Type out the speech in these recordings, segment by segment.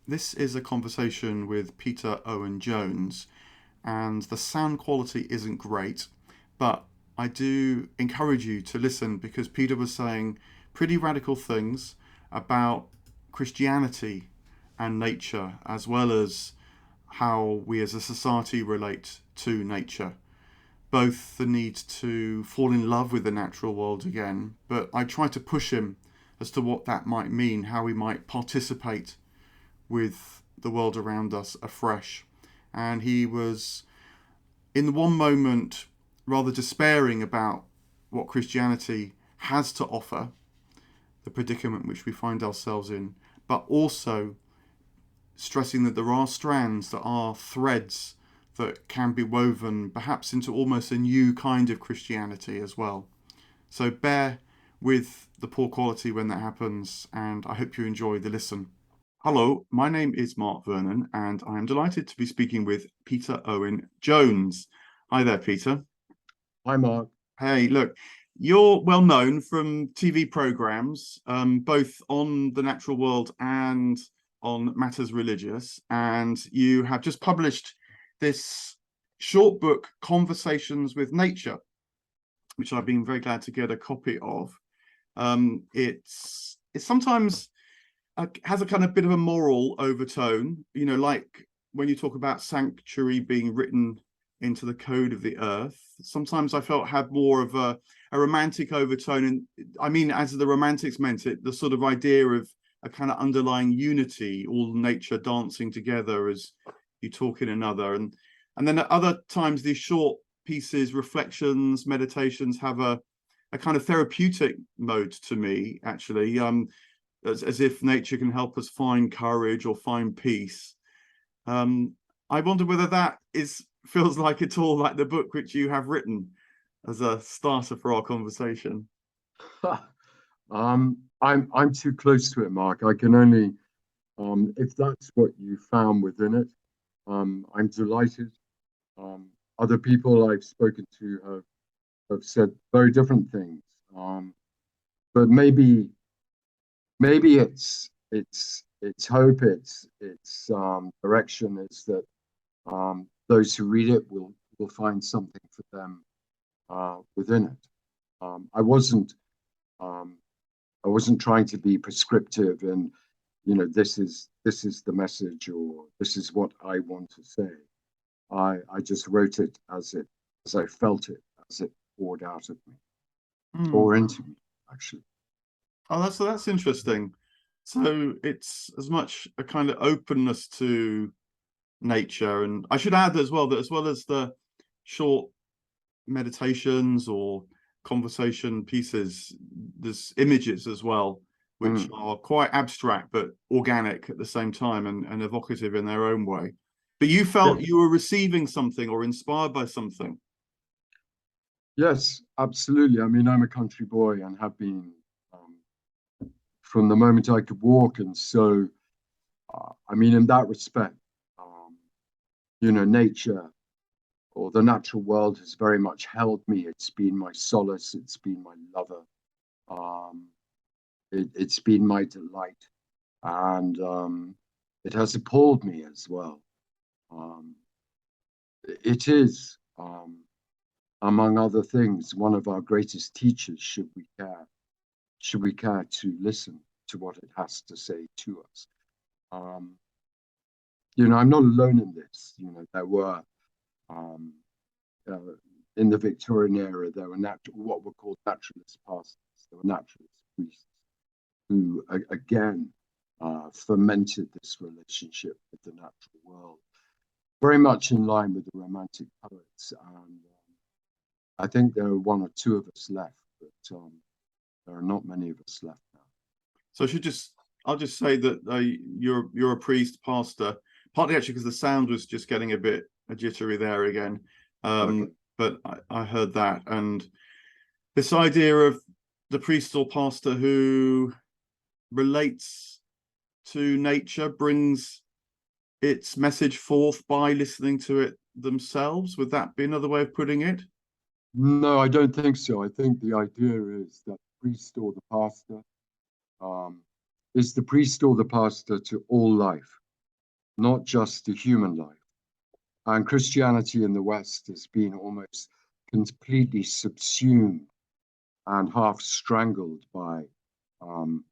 This is a conversation with Peter Owen Jones, and the sound quality isn't great, but I do encourage you to listen because Peter was saying pretty radical things about Christianity and nature, as well as how we as a society relate to nature. Both the need to fall in love with the natural world again, but I try to push him as to what that might mean, how we might participate with the world around us afresh. And he was, in one moment, rather despairing about what Christianity has to offer, the predicament which we find ourselves in, but also stressing that there are strands, there are threads that can be woven perhaps into almost a new kind of Christianity as well. So bear with the poor quality when that happens, and I hope you enjoy the listen. Hello, my name is Mark Vernon, and I am delighted to be speaking with Peter Owen Jones. Hi there, Peter. Hi, Mark. Hey, look, you're well known from TV programs, both on the natural world and on matters religious, and you have just published this short book, Conversations with Nature, which I've been very glad to get a copy of. It's sometimes has a kind of bit of a moral overtone, like when you talk about sanctuary being written into the code of the earth. Sometimes I felt had more of a romantic overtone, and I mean, as the romantics meant it, the sort of idea of a kind of underlying unity, all nature dancing together as you talk in another, and then at other times these short pieces, reflections, meditations have a kind of therapeutic mode to me, actually. As if nature can help us find courage or find peace. I wonder whether that feels like it's all like the book which you have written as a starter for our conversation. I'm too close to it, Mark. I can only, if that's what you found within it, I'm delighted. Other people I've spoken to have said very different things. But maybe it's hope, it's direction is that those who read it will find something for them within it. I um, I wasn't trying to be prescriptive and this is the message or this is what I want to say. I just wrote it as I felt it as it poured out of me Mm. or into me actually. Oh, that's interesting. So it's as much a kind of openness to nature, and I should add as well that as well as the short meditations or conversation pieces, there's images as well, which Mm. are quite abstract but organic at the same time and evocative in their own way. But you Yeah. felt you were receiving something or inspired by something. Yes, absolutely. I mean, I'm a country boy and have been um, from the moment I could walk, and so I mean, in that respect, um, nature or the natural world has very much held me. It's been my solace. It's been my lover. Um, it's been my delight, and it has appalled me as well. Um, it is, among other things, one of our greatest teachers. Should we care to listen to what it has to say to us? Um, I'm not alone in this. There were um, uh, in the Victorian era, there were what were called naturalist pastors. There were naturalist priests who, again, fermented this relationship with the natural world, very much in line with the Romantic poets. And I think there are one or two of us left, but there are not many of us left now. So I'll just say that you're a priest, pastor, partly actually because the sound was just getting a bit jittery there again. Okay. But I heard that, and this idea of the priest or pastor who relates to nature, brings its message forth by listening to it themselves. Would that be another way of putting it? No, I don't think so. I think the idea is that the priest or the pastor um, is the priest or the pastor to all life. not just to human life. And Christianity in the West has been almost completely subsumed and half strangled by um,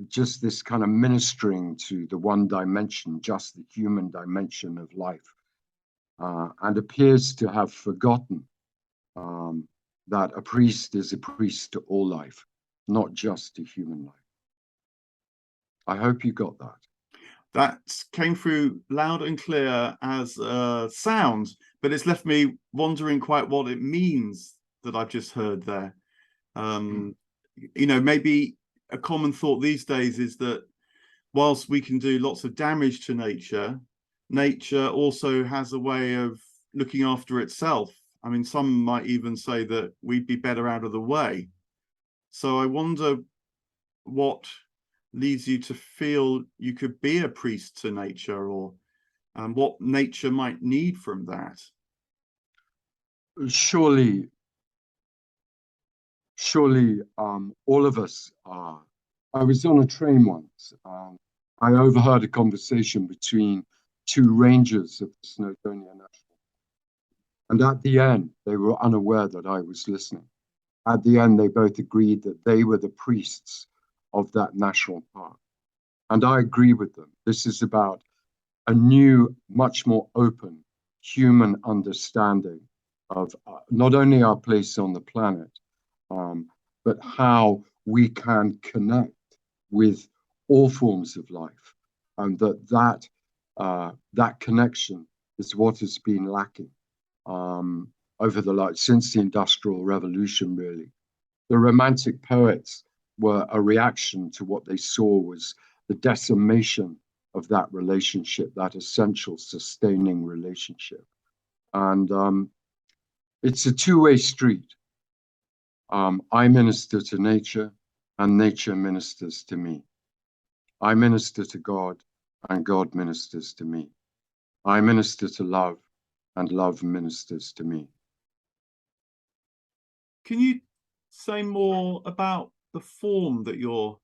just this kind of ministering to the one dimension, just the human dimension of life, and appears to have forgotten um, that a priest is a priest to all life, not just to human life. I hope you got that. That came through loud and clear as sound, but it's left me wondering quite what it means that I've just heard there. Um, maybe a common thought these days is that whilst we can do lots of damage to nature, nature also has a way of looking after itself. I mean, some might even say that we'd be better out of the way. So I wonder what leads you to feel you could be a priest to nature, or what nature might need from that. Surely, all of us are. I was on a train once. I overheard a conversation between two rangers of the Snowdonia National. And at the end, they were unaware that I was listening. At the end, they both agreed that they were the priests of that national park. And I agree with them. This is about a new, much more open human understanding of not only our place on the planet, um, but how we can connect with all forms of life, and that connection is what has been lacking over since the Industrial Revolution. Really, the Romantic poets were a reaction to what they saw was the decimation of that relationship, that essential sustaining relationship. And it's a two-way street. I minister to nature, and nature ministers to me. I minister to God, and God ministers to me. I minister to love, and love ministers to me. Can you say more about the form that your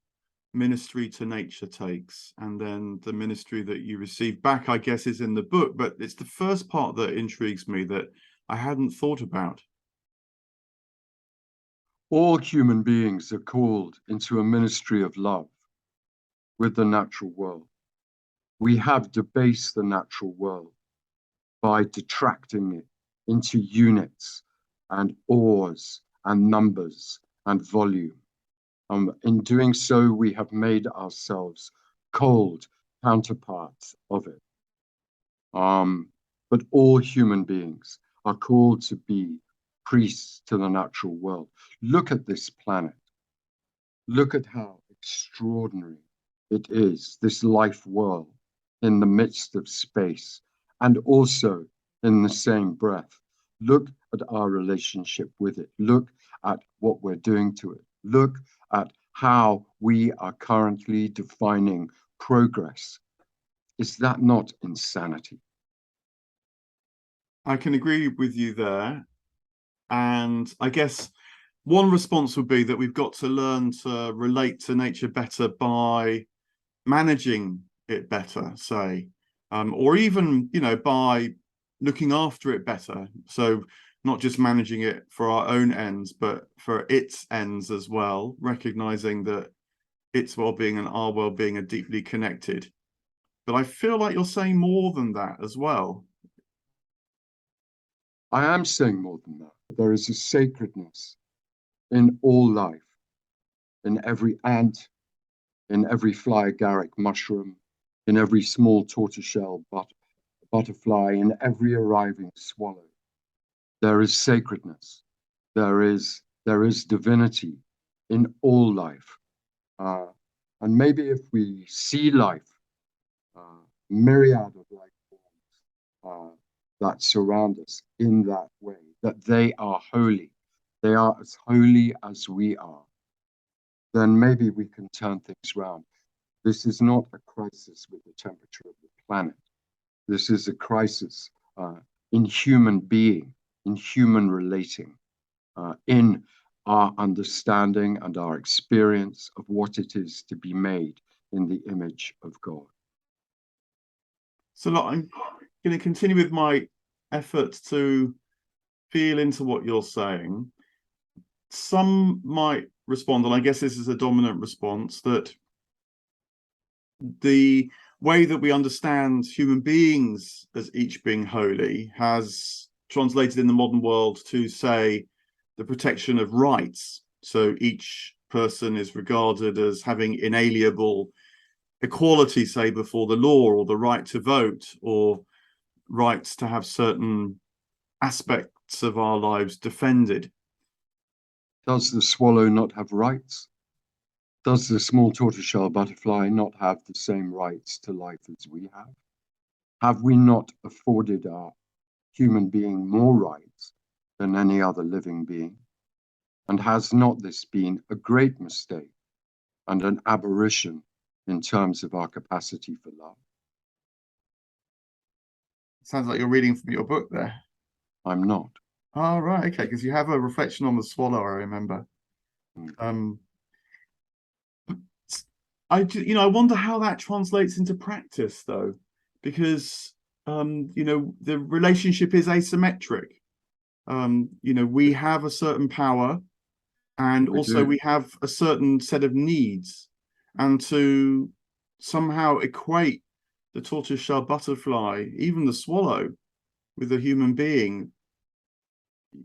ministry to nature takes, and then the ministry that you receive back, I guess, is in the book, but it's the first part that intrigues me that I hadn't thought about. All human beings are called into a ministry of love with the natural world. We have debased the natural world by detracting it into units and ores and numbers and volume. In doing so, we have made ourselves cold counterparts of it. But all human beings are called to be priests to the natural world. Look at this planet. Look at how extraordinary it is, this life world in the midst of space, and also in the same breath. Look at our relationship with it. Look at what we're doing to it. Look at how we are currently defining progress. Is that not insanity? I can agree with you there. And I guess one response would be that we've got to learn to relate to nature better by managing it better, say, or even, by looking after it better. So not just managing it for our own ends, but for its ends as well, recognizing that its well-being and our well-being are deeply connected. But I feel like you're saying more than that as well. I am saying more than that. There is a sacredness in all life, in every ant, in every fly agaric mushroom, in every small tortoiseshell butterfly, in every arriving swallow. There is sacredness. There is divinity in all life. And maybe if we see life, myriad of life forms that surround us in that way, that they are holy, they are as holy as we are, then maybe we can turn things around. This is not a crisis with the temperature of the planet. This is a crisis in human being, in human relating, in our understanding and our experience of what it is to be made in the image of God. So look, I'm going to continue with my effort to feel into what you're saying. Some might respond, and I guess this is a dominant response, that the way that we understand human beings as each being holy has translated in the modern world to, say, the protection of rights. So each person is regarded as having inalienable equality, say, before the law, or the right to vote, or rights to have certain aspects of our lives defended. Does the swallow not have rights? Does the small tortoiseshell butterfly not have the same rights to life as we have? Have we not afforded our human being more rights than any other living being? And has not this been a great mistake and an aberration in terms of our capacity for love? Sounds like you're reading from your book there. I'm not. Oh, right, okay, because you have a reflection on the swallow, I remember. Mm. Um, I wonder how that translates into practice, though, because the relationship is asymmetric. We have a certain power, and We also do. we have a certain set of needs, and to somehow equate the tortoiseshell butterfly, even the swallow, with a human being,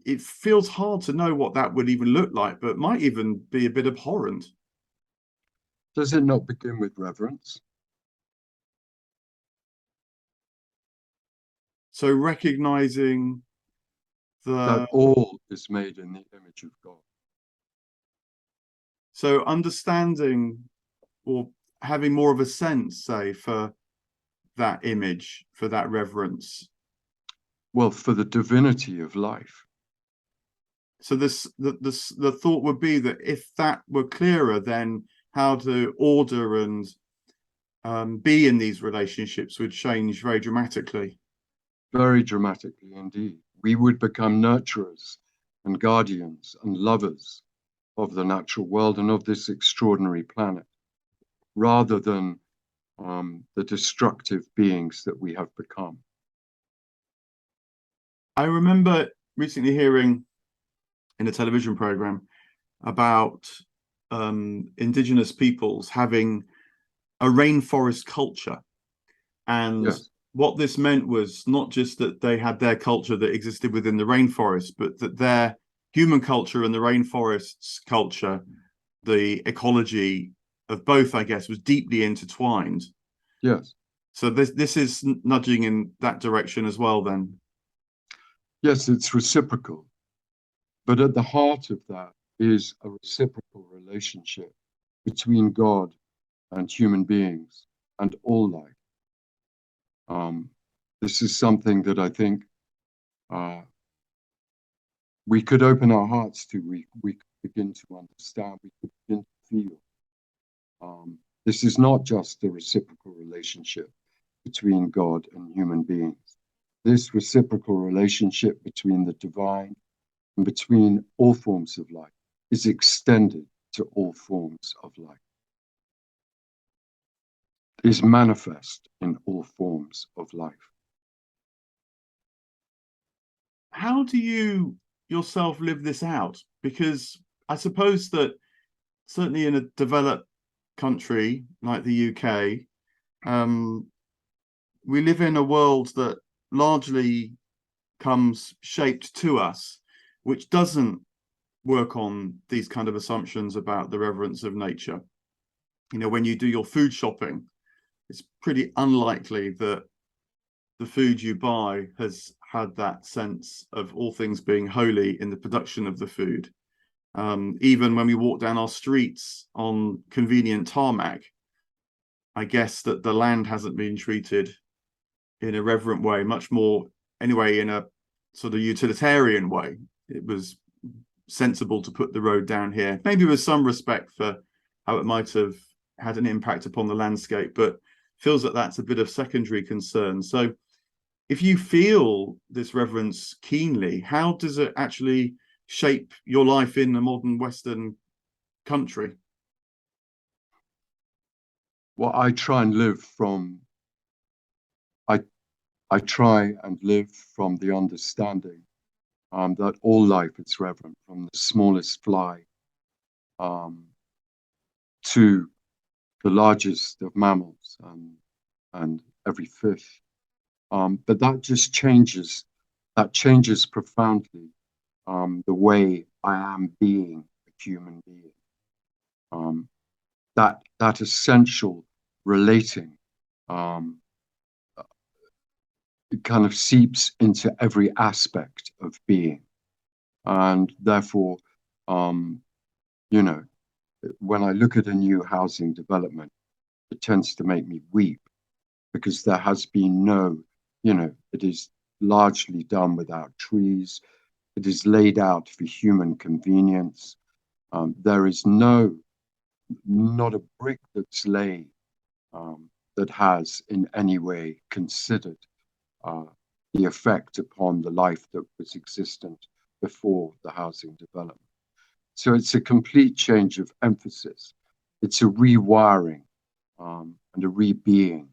it feels hard to know what that would even look like, but might even be a bit abhorrent. Does it not begin with reverence? So recognizing That the all is made in the image of God. so understanding, or having more of a sense, say, for that image, for that reverence. Well, for the divinity of life. So the thought would be that if that were clearer, then how to order and be in these relationships would change very dramatically. Very dramatically indeed. We would become nurturers and guardians and lovers of the natural world and of this extraordinary planet, rather than the destructive beings that we have become. I remember recently hearing in a television program about indigenous peoples having a rainforest culture. And Yes, what this meant was not just that they had their culture that existed within the rainforest, but that their human culture and the rainforest's culture, the ecology of both, I guess, was deeply intertwined. yes, So this is nudging in that direction as well, then. yes, it's reciprocal. But at the heart of that is a reciprocal relationship between God and human beings and all life. Um, this is something that I think uh, we could open our hearts to, we could begin to understand, we could begin to feel. This is not just a reciprocal relationship between God and human beings. This reciprocal relationship between the divine and between all forms of life is extended to all forms of life, is manifest in all forms of life. How do you yourself live this out? Because I suppose that certainly in a developed country like the UK, um, we live in a world that largely comes shaped to us, which doesn't work on these kind of assumptions about the reverence of nature. When you do your food shopping, it's pretty unlikely that the food you buy has had that sense of all things being holy in the production of the food. Even when we walk down our streets on convenient tarmac, I guess that the land hasn't been treated in a reverent way, much more anyway in a sort of utilitarian way. It was sensible to put the road down here, maybe with some respect for how it might have had an impact upon the landscape, but feels that that's a bit of secondary concern. So if you feel this reverence keenly, how does it actually shape your life in a modern Western country? Well, I try and live from I I try and live from the understanding that all life is reverent, from the smallest fly um, to the largest of mammals and every fish. But that just changes, that changes profoundly the way I am being a human being. Um, that essential relating um, it kind of seeps into every aspect of being, and therefore, um, you know, when I look at a new housing development, it tends to make me weep because there has been no, it is largely done without trees. It is laid out for human convenience. There is not a brick that's laid that has in any way considered uh, the effect upon the life that was existent before the housing development. So it's a complete change of emphasis. It's a rewiring and a re-being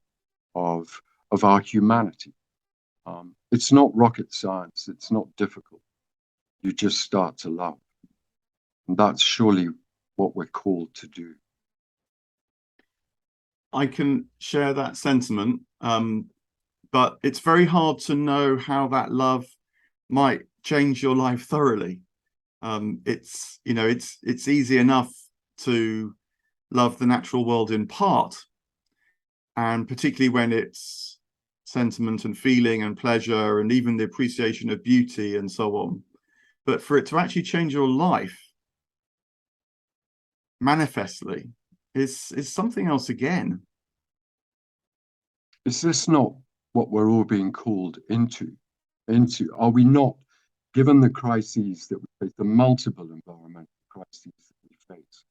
of our humanity. It's not rocket science. It's not difficult. You just start to love. And that's surely what we're called to do. I can share that sentiment, but it's very hard to know how that love might change your life thoroughly. It's easy enough to love the natural world in part, and particularly when it's sentiment and feeling and pleasure and even the appreciation of beauty and so on. But for it to actually change your life manifestly is something else again. Is this not what we're all being called into? Are we not, given the crises that we face, the multiple environmental crises that we face,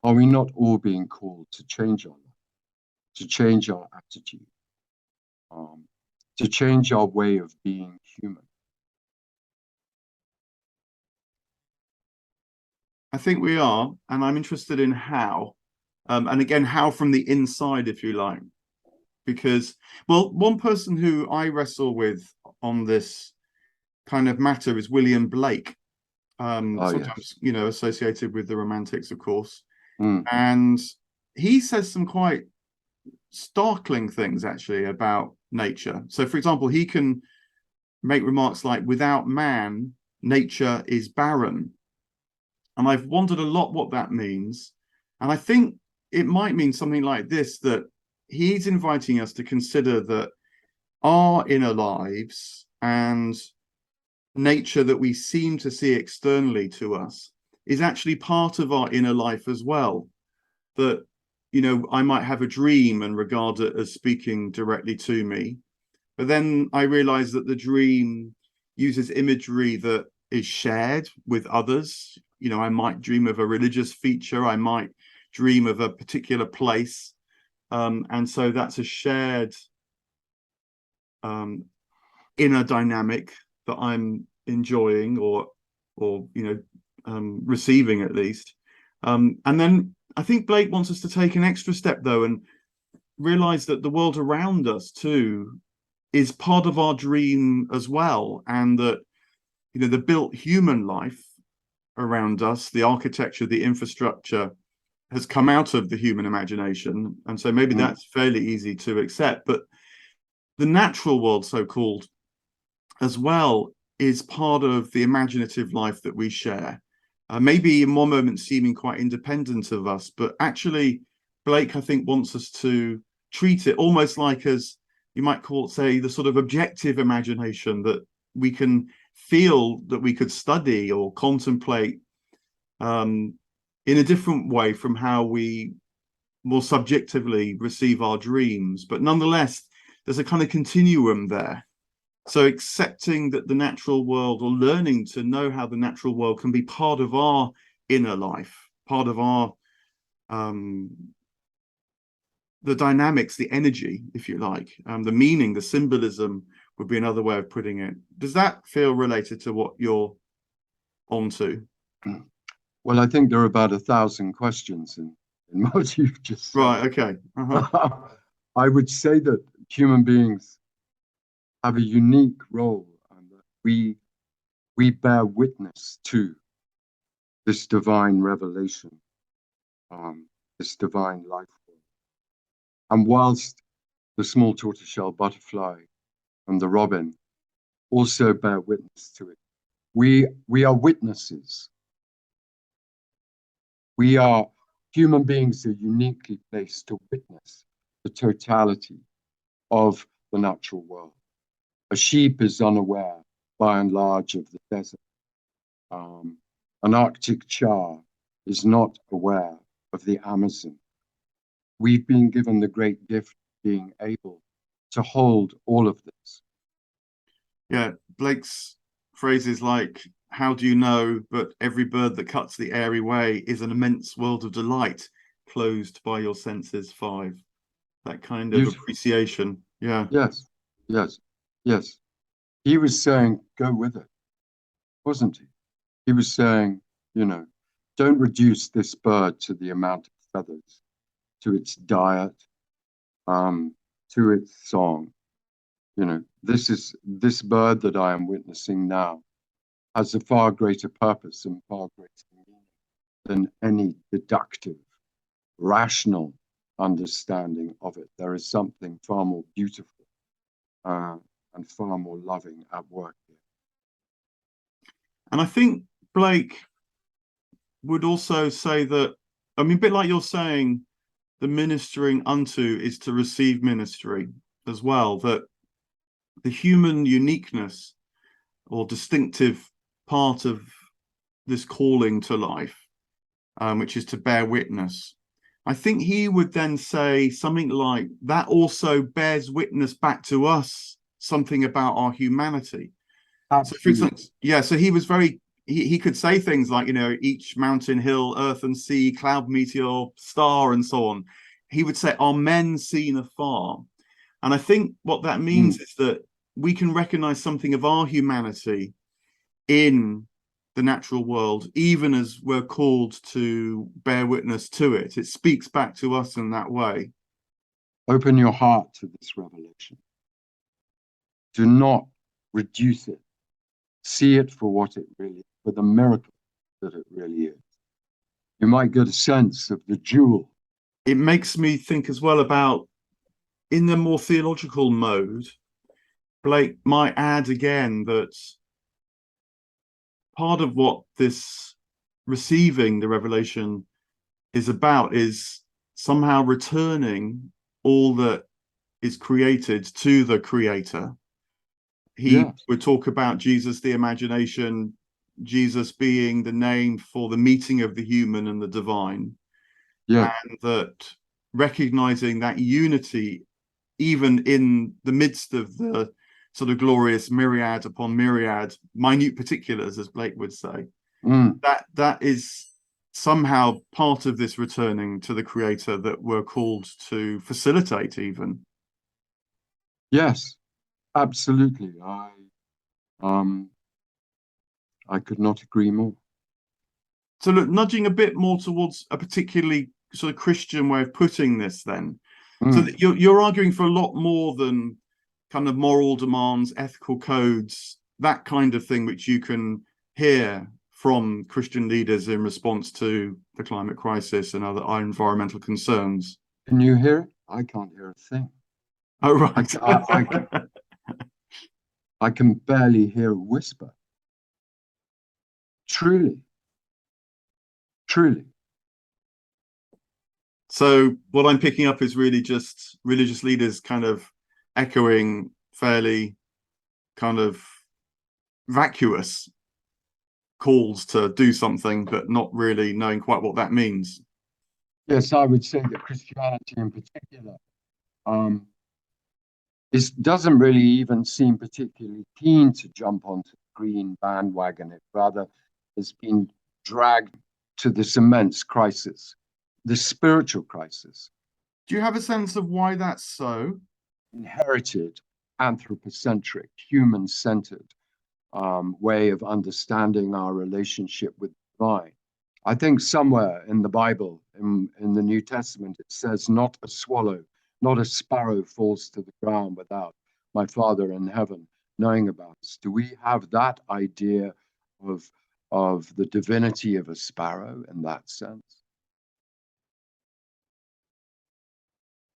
are we not all being called to change our life, to change our attitude, um, to change our way of being human? I think we are, and I'm interested in how. And again, how from the inside, if you like. Because, well, one person who I wrestle with on this kind of matter is William Blake, Oh, yes. sometimes, associated with the Romantics, of course. Mm, And he says some quite startling things, actually, about nature. So, for example, he can make remarks like, without man, nature is barren. And I've wondered a lot what that means. And I think it might mean something like this, that he's inviting us to consider that our inner lives and nature that we seem to see externally to us is actually part of our inner life as well. That, I might have a dream and regard it as speaking directly to me. But then I realize that the dream uses imagery that is shared with others. I might dream of a religious feature, I might dream of a particular place. And so that's a shared inner dynamic that I'm enjoying or receiving at least. And then I think Blake wants us to take an extra step though and realize that the world around us too is part of our dream as well, and that the built human life around us, the architecture, the infrastructure, has come out of the human imagination, and so maybe mm. that's fairly easy to accept. But the natural world, so called, as well, is part of the imaginative life that we share. Maybe in one moment seeming quite independent of us, but actually, Blake, I think, wants us to treat it almost like, as you might call it, say, the sort of objective imagination that we can feel, that we could study or contemplate in a different way from how we more subjectively receive our dreams. But nonetheless, there's a kind of continuum there. So accepting that the natural world, or learning to know how the natural world can be part of our inner life, part of our the dynamics, the energy, if you like, the meaning, the symbolism would be another way of putting it. Does that feel related to what you're onto? Well, I think there are about 1,000 questions in what you've just said. Right. Okay. Uh-huh. I would say that human beings have a unique role, and that we bear witness to this divine revelation, um, this divine life form. And whilst the small tortoiseshell butterfly and the robin also bear witness to it, we are witnesses. We are human beings are uniquely placed to witness the totality of the natural world. A sheep is unaware, by and large, of the desert. An Arctic char is not aware of the Amazon. We've been given the great gift of being able to hold all of this. Yeah, Blake's phrases like, how do you know, but every bird that cuts the airy way is an immense world of delight, closed by your senses five. That kind of Beautiful. appreciation. Yeah. Yes, yes, yes. He was saying, go with it, wasn't he? He was saying, you know, don't reduce this bird to the amount of feathers, to its diet, to its song. You know, this bird that I am witnessing now has a far greater purpose and far greater meaning than any deductive, rational understanding of it. There is something far more beautiful and far more loving at work here. And I think Blake would also say that, I mean, a bit like you're saying, the ministering unto is to receive ministry as well, that the human uniqueness or distinctive part of this calling to life, which is to bear witness. I think he would then say something like that also bears witness back to us something about our humanity. So, for Absolutely. instance, yeah, so he was very, he could say things like, you know, each mountain, hill, earth and sea, cloud, meteor, star, and so on. He would say, are men seen afar? And I think what that means Mm. is that we can recognize something of our humanity in the natural world, even as we're called to bear witness to it. It speaks back to us in that way. Open your heart to this revelation. Do not reduce it. See it for what it really is, for the miracle that it really is. You might get a sense of the jewel. It makes me think as well about, in the more theological mode, Blake might add again that part of what this receiving the revelation is about is somehow returning all that is created to the creator. He Yes, would talk about Jesus, the imagination, Jesus being the name for the meeting of the human and the divine, yes, and that recognizing that unity, even in the midst of the sort of glorious myriad upon myriad, minute particulars, as Blake would say, mm, that is somehow part of this returning to the creator that we're called to facilitate even. yes, absolutely. Um, I could not agree more. So look, nudging a bit more towards a particularly sort of Christian way of putting this then. So Mm. that you're arguing for a lot more than kind of moral demands, ethical codes, that kind of thing, which you can hear from Christian leaders in response to the climate crisis and other environmental concerns. Can you hear it? I can't hear a thing. Oh, I, right. I, I can barely hear a whisper. Truly, truly. So what I'm picking up is really just religious leaders kind of echoing fairly kind of vacuous calls to do something, but not really knowing quite what that means. Yes, I would say that Christianity in particular um, doesn't really even seem particularly keen to jump onto the green bandwagon. It rather has been dragged to this immense crisis, this spiritual crisis, Do you have a sense of why that's so? inherited, anthropocentric, human centered way of understanding our relationship with the divine. I think somewhere in the Bible, in the New Testament, it says, not a swallow, not a sparrow falls to the ground without my Father in heaven knowing about us? Do we have that idea of the divinity of a sparrow in that sense?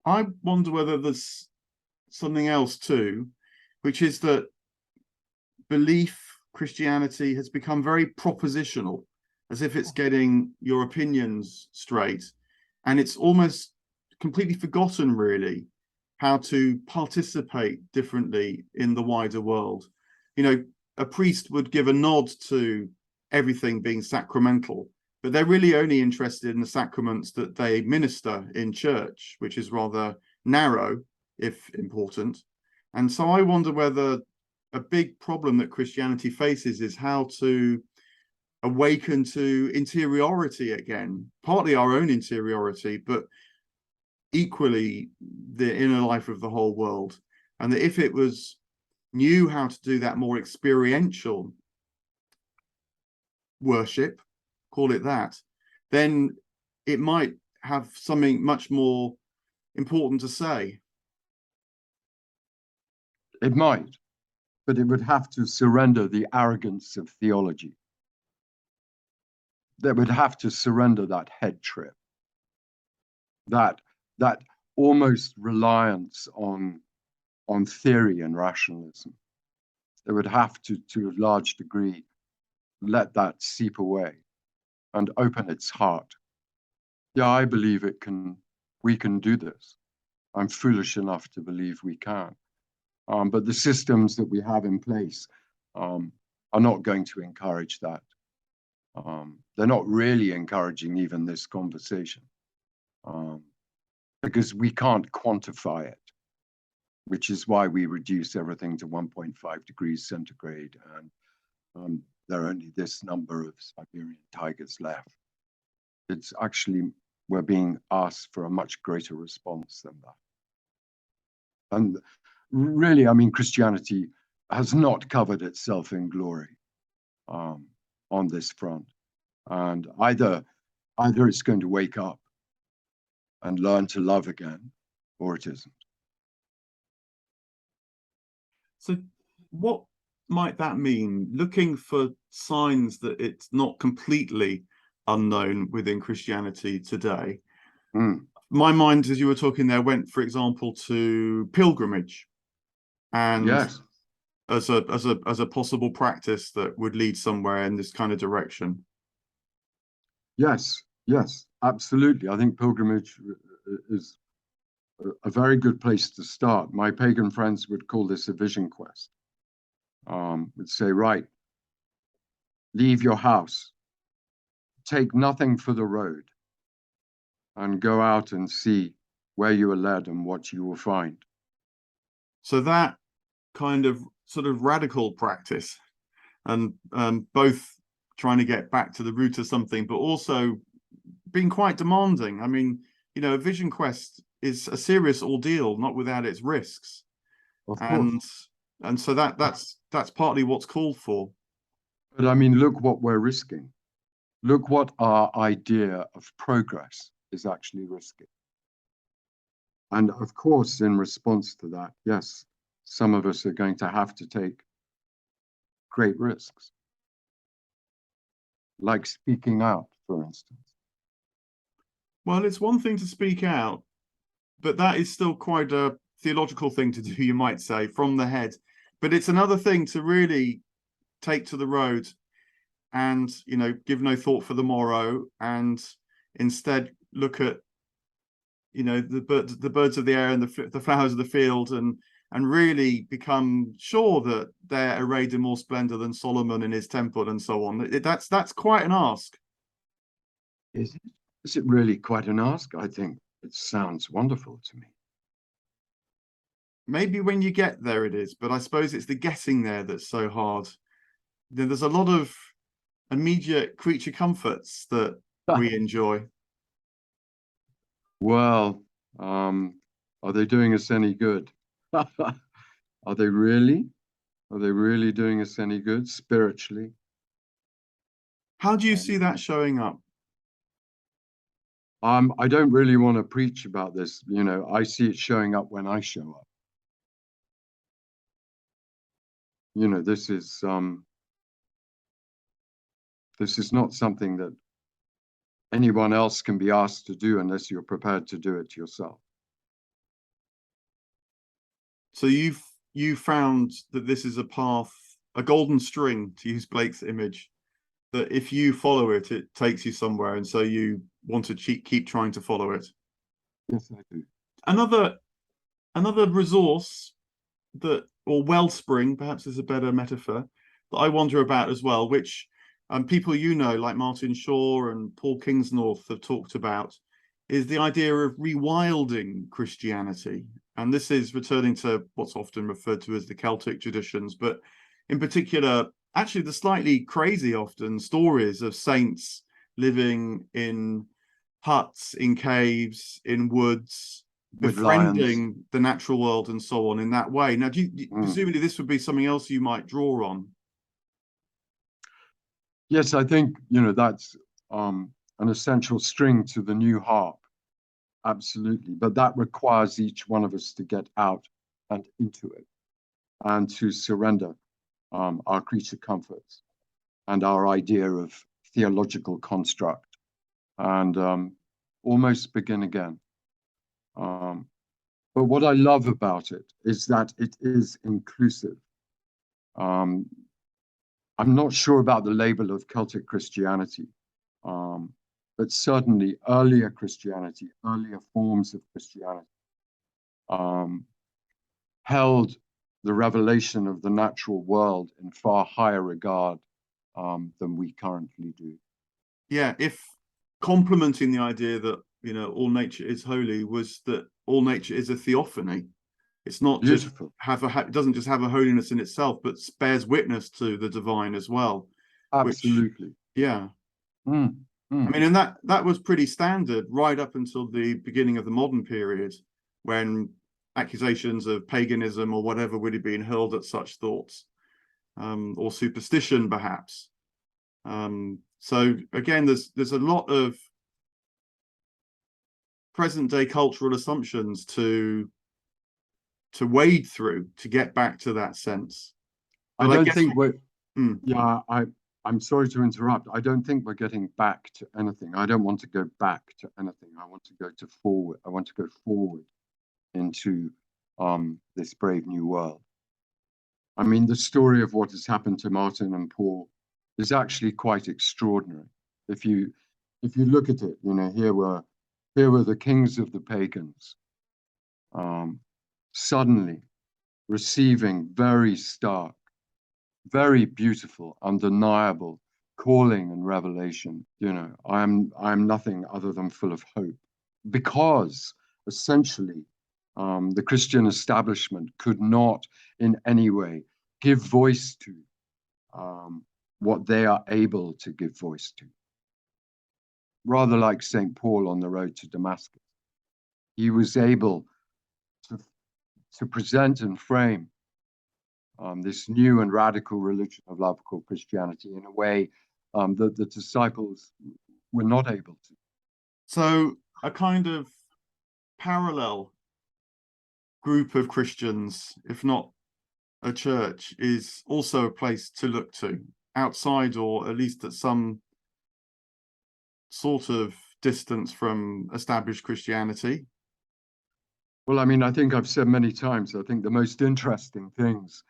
I wonder whether there's something else too, which is that belief Christianity has become very propositional, as if it's getting your opinions straight. And it's almost completely forgotten, really, how to participate differently in the wider world. You know, a priest would give a nod to everything being sacramental, but they're really only interested in the sacraments that they minister in church, which is rather narrow, if important. And so I wonder whether a big problem that Christianity faces is how to awaken to interiority again, partly our own interiority, but equally the inner life of the whole world. And that if it was knew how to do that more experiential worship, call it that, then it might have something much more important to say. It might, but it would have to surrender the arrogance of theology. They would have to surrender that head trip, that almost reliance on theory and rationalism. They would have to a large degree, let that seep away and open its heart. Yeah, I believe we can do this. I'm foolish enough to believe we can. But the systems that we have in place are not going to encourage that. They're not really encouraging even this conversation because we can't quantify it, which is why we reduce everything to 1.5 degrees centigrade, and there are only this number of Siberian tigers left. It's actually, we're being asked for a much greater response than that. And really, I mean, Christianity has not covered itself in glory on this front. And either it's going to wake up and learn to love again, or it isn't. So what might that mean? Looking for signs that it's not completely unknown within Christianity today. My mind, as you were talking there, went, for example, to pilgrimage, and yes, as a possible practice that would lead somewhere in this kind of direction. Yes, absolutely. I think pilgrimage is a very good place to start. My pagan friends would call this a vision quest. Would say, right, leave your house, take nothing for the road, and go out and see where you are led and what you will find. So that kind of sort of radical practice, and both trying to get back to the root of something, but also being quite demanding. I mean, you know, a vision quest is a serious ordeal, not without its risks. Of course. And so that's partly what's called for. But I mean, look what we're risking. Look what our idea of progress is actually risking. And of course, in response to that, yes, some of us are going to have to take great risks, like speaking out, for instance. Well, it's one thing to speak out, but that is still quite a theological thing to do, you might say, from the head. But it's another thing to really take to the road and, you know, give no thought for the morrow, and instead look at, you know, the birds of the air and the flowers of the field, and really become sure that they're arrayed in more splendor than Solomon in his temple and so on. That's quite an ask. Is it? Is it really quite an ask? I think it sounds wonderful to me. Maybe when you get there it is, but I suppose it's the getting there that's so hard. There's a lot of immediate creature comforts that we enjoy. Well, are they doing us any good? Are they really? Are they really doing us any good spiritually? How do you see that showing up? I don't really want to preach about this. You know, I see it showing up when I show up. this is not something that anyone else can be asked to do unless you're prepared to do it yourself. So you found that this is a path, a golden string, to use Blake's image, that if you follow it, it takes you somewhere, and so you want to keep trying to follow it. Yes, I do. Another resource that, or wellspring, perhaps is a better metaphor, that I wonder about as well, which people like Martin Shaw and Paul Kingsnorth have talked about, is the idea of rewilding Christianity. And this is returning to what's often referred to as the Celtic traditions, but in particular, actually the slightly crazy often stories of saints living in huts, in caves, in woods, With lions. befriending the natural world and so on in that way. Now, presumably this would be something else you might draw on? Yes, I think, that's an essential string to the new harp. Absolutely. But that requires each one of us to get out and into it and to surrender our creature comforts and our idea of theological construct and almost begin again. But what I love about it is that it is inclusive. I'm not sure about the label of Celtic Christianity, but certainly earlier Christianity, earlier forms of Christianity, held the revelation of the natural world in far higher regard than we currently do. Yeah, if complementing the idea that all nature is holy was that all nature is a theophany. It's not Beautiful. just it doesn't just have a holiness in itself, but bears witness to the divine as well. Absolutely. Which, yeah. Mm, I mean, and that was pretty standard right up until the beginning of the modern period, when accusations of paganism or whatever would have been hurled at such thoughts, or superstition, perhaps. So again, there's a lot of present day cultural assumptions to wade through to get back to that sense. But I don't think we're. Hmm. Yeah, I'm sorry to interrupt. I don't think we're getting back to anything. I don't want to go back to anything. I want to go forward. I want to go forward into this brave new world. I mean, the story of what has happened to Martin and Paul is actually quite extraordinary. If you look at it, here were the kings of the pagans, suddenly receiving very stark, very beautiful, undeniable calling and revelation. I'm nothing other than full of hope, because essentially the Christian establishment could not in any way give voice to what they are able to give voice to. Rather like St. Paul on the road to Damascus, he was able to present and frame this new and radical religion of love called Christianity in a way that the disciples were not able to. So a kind of parallel group of Christians, if not a church, is also a place to look to outside, or at least at some sort of distance from established Christianity. Well, I mean, I think I've said many times, I think the most interesting things,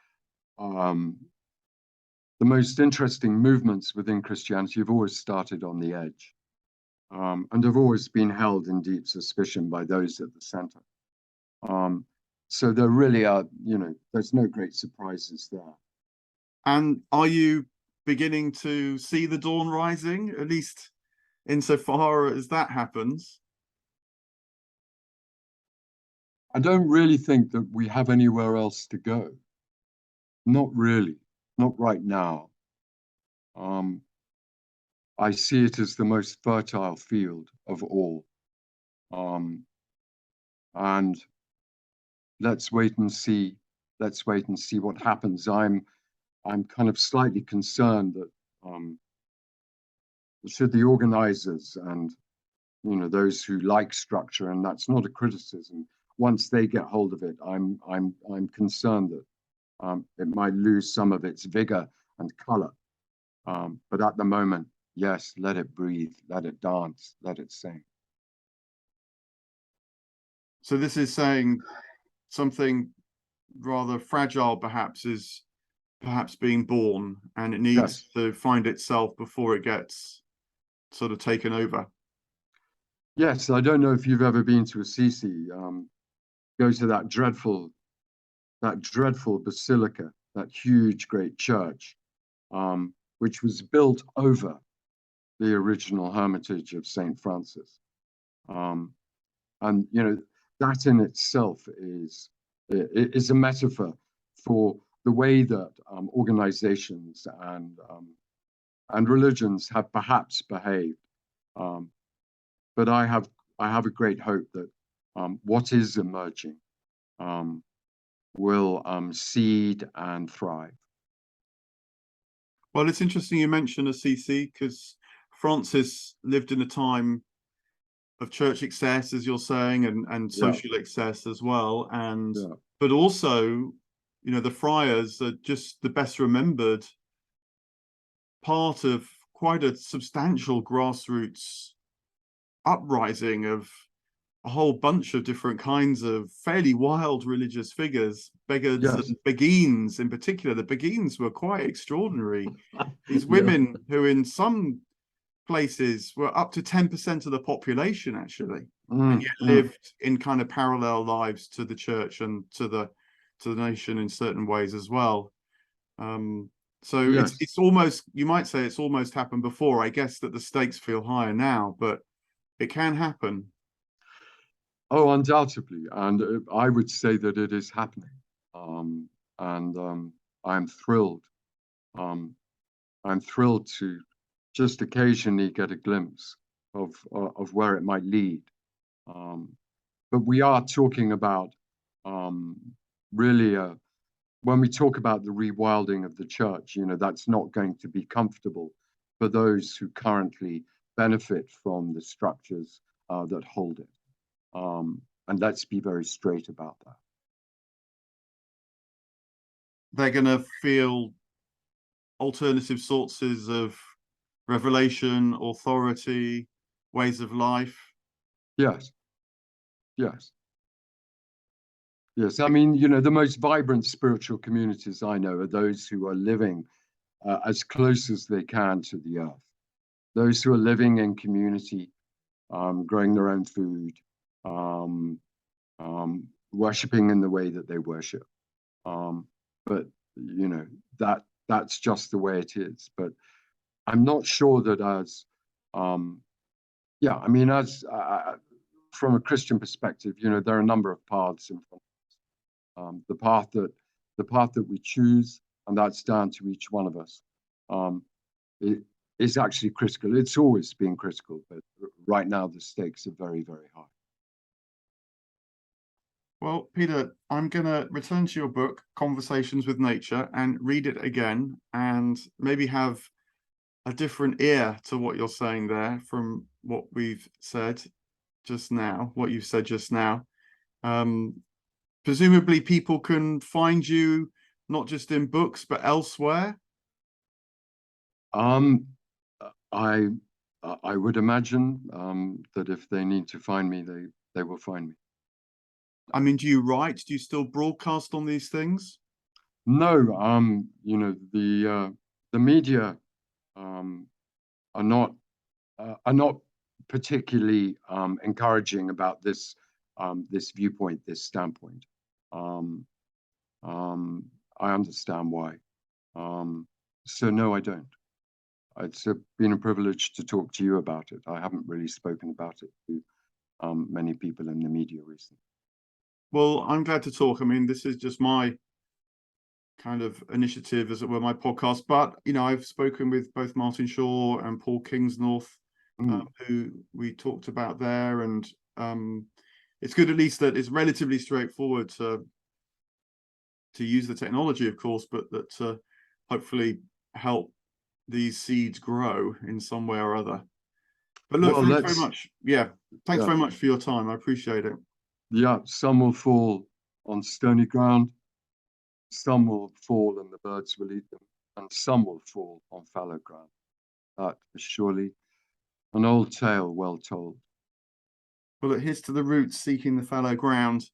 the most interesting movements within Christianity have always started on the edge, and have always been held in deep suspicion by those at the center. So there really are, there's no great surprises there. And are you beginning to see the dawn rising, at least insofar as that happens? I don't really think that we have anywhere else to go. Not really, not right now. I see it as the most fertile field of all. And let's wait and see. Let's wait and see what happens. I'm kind of slightly concerned that should the organizers and those who like structure, and that's not a criticism, once they get hold of it, I'm concerned that it might lose some of its vigor and color. But at the moment, yes, let it breathe, let it dance, let it sing. So this is saying something rather fragile perhaps is perhaps being born, and it needs Yes, to find itself before it gets sort of taken over. yes. I don't know if you've ever been to Assisi. Go to that dreadful basilica, that huge, great church, which was built over the original hermitage of Saint Francis. Um, and that in itself is a metaphor for the way that organizations and religions have perhaps behaved. Um, but I have a great hope that what is emerging um, will seed and thrive. Well, it's interesting you mention Assisi, because Francis lived in a time of church excess, as you're saying, and Yeah, social excess as well. And yeah, but also, the friars are just the best remembered part of quite a substantial grassroots uprising of a whole bunch of different kinds of fairly wild religious figures, Beggars yes, and Beguines in particular. The Beguines were quite extraordinary. These yeah, women who in some places were up to 10% of the population actually, and mm, yet mm, lived in kind of parallel lives to the church and to the nation in certain ways as well. Um, so it's yes. it's almost, you might say it's almost happened before. I guess that the stakes feel higher now, but it can happen. Oh, undoubtedly, and I would say that it is happening, um, and I'm thrilled. Um, I'm thrilled to just occasionally get a glimpse of where it might lead. Um, but we are talking about um, really when we talk about the rewilding of the church, that's not going to be comfortable for those who currently benefit from the structures that hold it. And let's be very straight about that. They're going to feel alternative sources of revelation, authority, ways of life. Yes, yes, yes. I mean, the most vibrant spiritual communities I know are those who are living as close as they can to the earth. Those who are living in community, growing their own food, um, worshiping in the way that they worship. But that's just the way it is. But I'm not sure that um, yeah, I mean, as from a Christian perspective, there are a number of paths in front of us. The path that we choose, and that's down to each one of us. It is actually critical. It's always been critical, but right now the stakes are very, very high. Well, Peter, I'm going to return to your book, Conversations with Nature, and read it again and maybe have a different ear to what you're saying there from what we've said just now, what you've said just now. Um, Presumably people can find you not just in books, but elsewhere. Um, I I would imagine that if they need to find me, they will find me. I mean, do you write? Do you still broadcast on these things? No, the media um, are not particularly encouraging about this viewpoint, this standpoint. Um, I understand why. Um, so no, I don't. It's been a privilege to talk to you about it. I haven't really spoken about it to many people in the media recently. Well, I'm glad to talk. I mean, this is just my kind of initiative, as it were, my podcast. But I've spoken with both Martin Shaw and Paul Kingsnorth, Mm. who we talked about there, and it's good at least that it's relatively straightforward to use the technology, of course, but that hopefully help these seeds grow in some way or other. But look, Well, thanks very let's much. Yeah, thanks yeah very much for your time. I appreciate it. yeah. Some will fall on stony ground. some will fall and the birds will eat them, and some will fall on fallow ground. That is surely an old tale well told. Well, here's to the roots seeking the fallow ground.